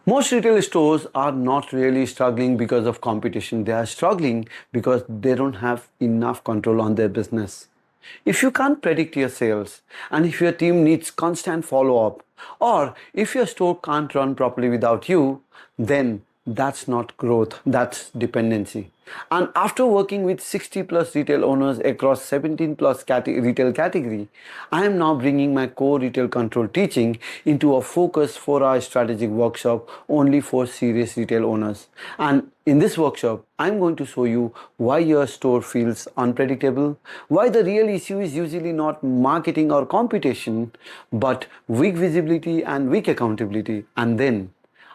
Most retail stores are not really struggling because of competition. They are struggling because they don't have enough control on their business. If you can't predict your sales, and if your team needs constant follow up, or if your store can't run properly without you, then that's not growth, that's dependency. And after working with 60 plus retail owners across 17 plus retail category, I am now bringing my core retail control teaching into a focus 4-hour strategic workshop only for serious retail owners. And in this workshop, I'm going to show you why your store feels unpredictable, why the real issue is usually not marketing or competition, but weak visibility and weak accountability. And then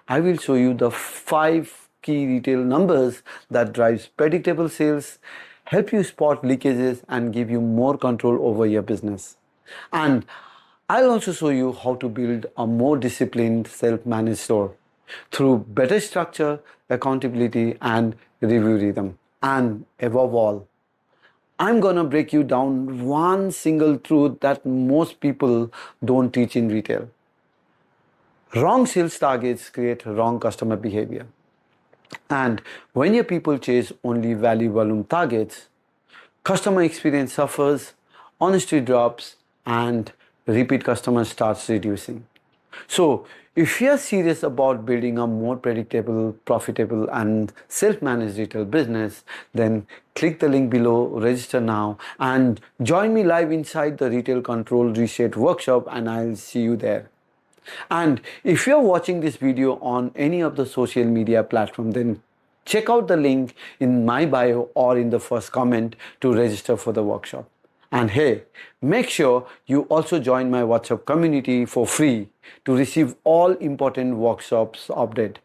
I will show you the 5 key retail numbers that drives predictable sales, help you spot leakages and give you more control over your business. And I'll also show you how to build a more disciplined self-managed store through better structure, accountability and review rhythm. And above all, I'm gonna break you down one single truth that most people don't teach in retail. Wrong sales targets create wrong customer behavior. And when your people chase only value volume targets, customer experience suffers, honesty drops, and repeat customers starts reducing. So, if you are serious about building a more predictable, profitable, and self managed retail business, then click the link below, register now, and join me live inside the Retail Control Reset workshop, and I'll see you there. And if you're watching this video on any of the social media platform, then check out the link in my bio or in the first comment to register for the workshop. And hey, make sure you also join my WhatsApp community for free to receive all important workshops update.